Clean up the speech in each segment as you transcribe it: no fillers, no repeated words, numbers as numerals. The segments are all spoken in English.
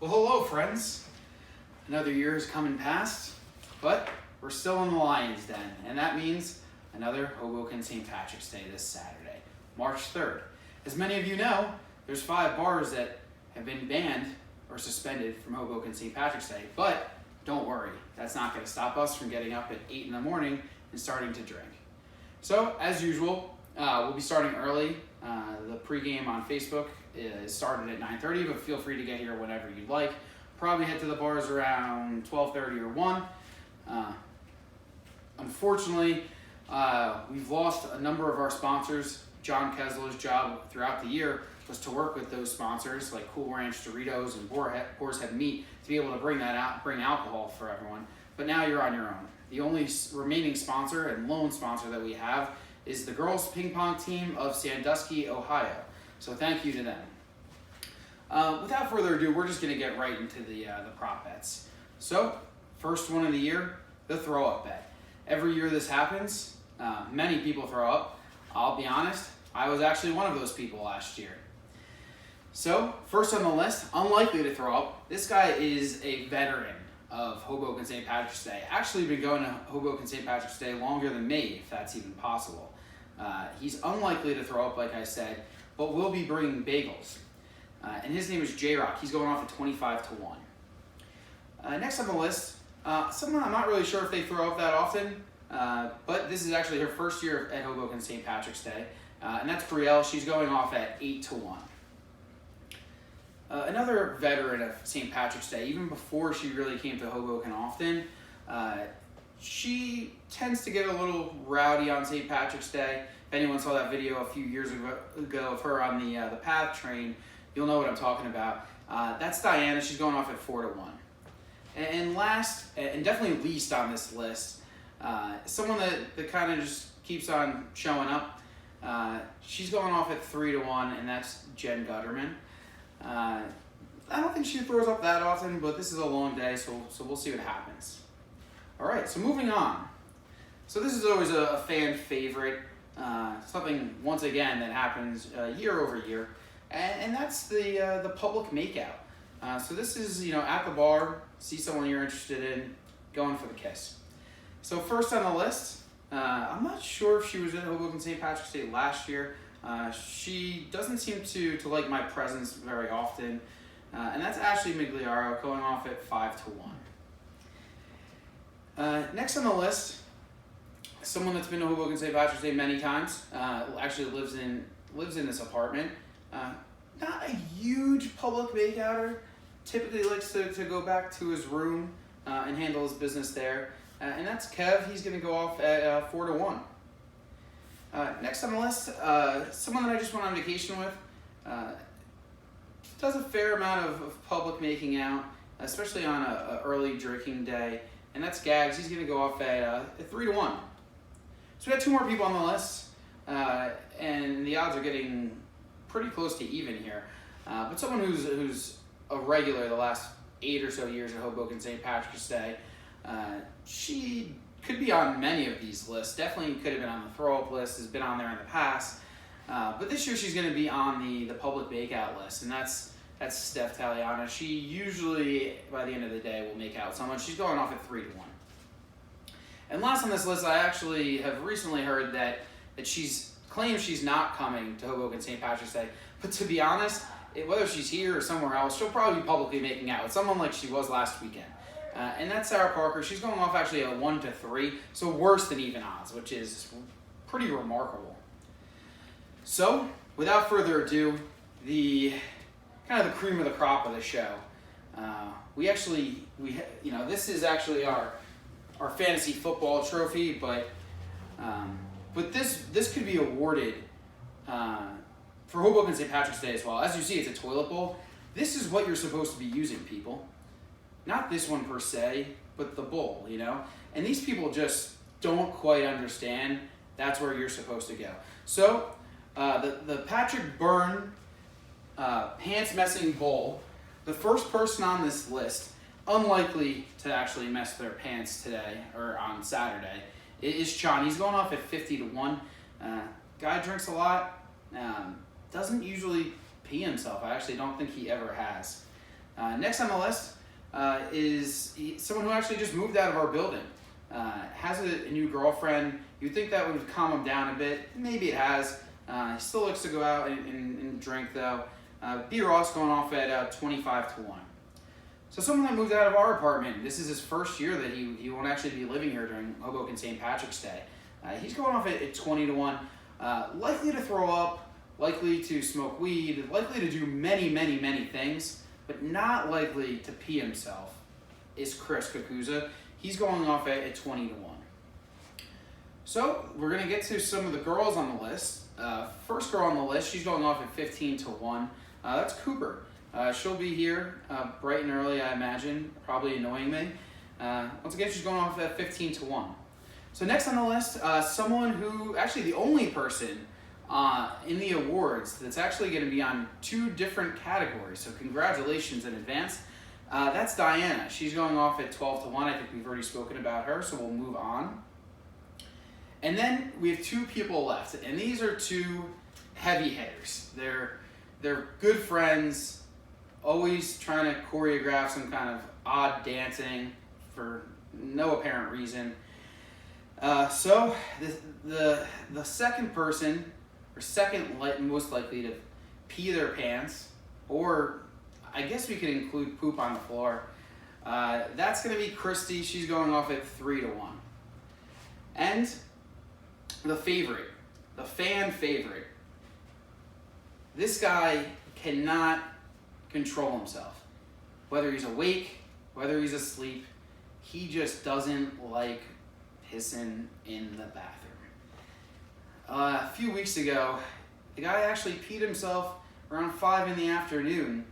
Well, hello, friends. Another year has come and passed, but we're still in the Lion's Den, and that means another Hoboken St. Patrick's Day this Saturday, March 3rd. As many of you know, there's 5 bars that have been banned or suspended from Hoboken St. Patrick's Day, but don't worry, that's not going to stop us from getting up at 8 in the morning and starting to drink. So, as usual, we'll be starting early. The pregame on Facebook is started at 9:30, but feel free to get here whenever you'd like. Probably head to the bars around 12:30 or 1. Unfortunately, we've lost a number of our sponsors. John Kessler's job throughout the year was to work with those sponsors like Cool Ranch Doritos and Boar's Head Meat to be able to bring alcohol for everyone. But now you're on your own. The only remaining sponsor and lone sponsor that we have is the girls ping pong team of Sandusky, Ohio. So thank you to them. Without further ado, we're just going to get right into the prop bets. So, first one of the year, the throw up bet. Every year this happens, many people throw up. I'll be honest, I was actually one of those people last year. So, first on the list, unlikely to throw up, this guy is a veteran of Hoboken St. Patrick's Day. Actually been going to Hoboken St. Patrick's Day longer than me, if that's even possible. He's unlikely to throw up, like I said, but will be bringing bagels. And his name is J-Rock. He's going off at 25-1. Next on the list, someone I'm not really sure if they throw up that often, but this is actually her first year at Hoboken St. Patrick's Day, and that's Brielle. She's going off at 8-1. Another veteran of St. Patrick's Day, even before she really came to Hoboken often, she tends to get a little rowdy on St. Patrick's Day. If anyone saw that video a few years ago of her on the PATH train, you'll know what I'm talking about. That's Diana. She's going off at 4-1. And last, and definitely least on this list, someone that kind of just keeps on showing up. She's going off at 3-1, and that's Jen Gutterman. I don't think she throws up that often, but this is a long day, so we'll see what happens. All right, so moving on. So this is always a fan favorite, something once again that happens year over year, and that's the public makeout. So this is at the bar, see someone you're interested in, going for the kiss. So first on the list, I'm not sure if she was at Hoboken St. Patrick's Day last year. She doesn't seem to like my presence very often, and that's Ashley Migliaro going off at 5-1. Next on the list, someone that's been to Hoboken St. Patrick's Day many times, actually lives in this apartment. Not a huge public makeouter, typically likes to go back to his room and handle his business there, and that's Kev. He's going to go off at 4-1. Next on the list, someone that I just went on vacation with, does a fair amount of public making out, especially on a early drinking day, and that's Gags. He's going to go off at 3-1. So we got 2 more people on the list, and the odds are getting pretty close to even here. But someone who's a regular the last 8 or so years at Hoboken St. Patrick's Day, she could be on many of these lists. Definitely could have been on the throw-up list, has been on there in the past. But this year she's going to be on the public makeout list, and that's Steph Taliana. She usually, by the end of the day, will make out someone. She's going off at 3-1. And last on this list, I actually have recently heard that she's claims she's not coming to Hoboken St. Patrick's Day. But to be honest, whether she's here or somewhere else, she'll probably be publicly making out with someone like she was last weekend. And that's Sarah Parker. She's going off actually at 1-3, so worse than even odds, which is pretty remarkable. So, without further ado, the kind of the cream of the crop of the show. This is actually our fantasy football trophy, but this could be awarded for Hoboken St. Patrick's Day as well. As you see, it's a toilet bowl. This is what you're supposed to be using, people. Not this one per se, but the bowl, And these people just don't quite understand that's where you're supposed to go. So, the Patrick Byrne pants messing bowl, the first person on this list, unlikely to actually mess their pants today or on Saturday, is Sean. He's going off at 50-1. Guy drinks a lot, doesn't usually pee himself. I actually don't think he ever has. Next on the list is someone who actually just moved out of our building. Has a new girlfriend. You'd think that would calm him down a bit. Maybe it has. He still looks to go out and drink though. B. Ross going off at 25-1. So someone that moved out of our apartment, this is his first year that he won't actually be living here during Hoboken St. Patrick's Day. He's going off at 20-1. Likely to throw up, likely to smoke weed, likely to do many, many, many things, but not likely to pee himself is Chris Kakuza. He's going off at 20-1. So we're going to get to some of the girls on the list. First girl on the list, she's going off at 15-1. That's Cooper. She'll be here bright and early, I imagine, probably annoying me. Once again, she's going off at 15-1. So next on the list, someone who, actually the only person in the awards that's actually going to be on 2 different categories. So congratulations in advance. That's Diana. She's going off at 12-1. I think we've already spoken about her, so we'll move on. And then we have 2 people left, and these are 2 heavy hitters. They're good friends, always trying to choreograph some kind of odd dancing for no apparent reason. So the second person, or second most likely to pee their pants, or I guess we could include poop on the floor, that's going to be Christy. She's going off at 3-1. And the favorite, the fan favorite, this guy cannot control himself. Whether he's awake, whether he's asleep, he just doesn't like pissing in the bathroom. A few weeks ago, the guy actually peed himself around 5 in the afternoon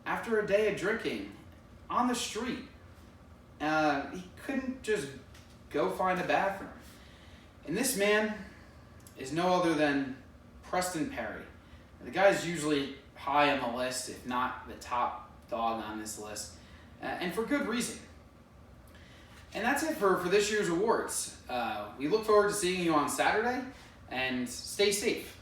after a day of drinking on the street. He couldn't just go find a bathroom. And this man is no other than Preston Perry. The guy's usually high on the list, if not the top dog on this list, and for good reason. And that's it for this year's awards. We look forward to seeing you on Saturday, and stay safe.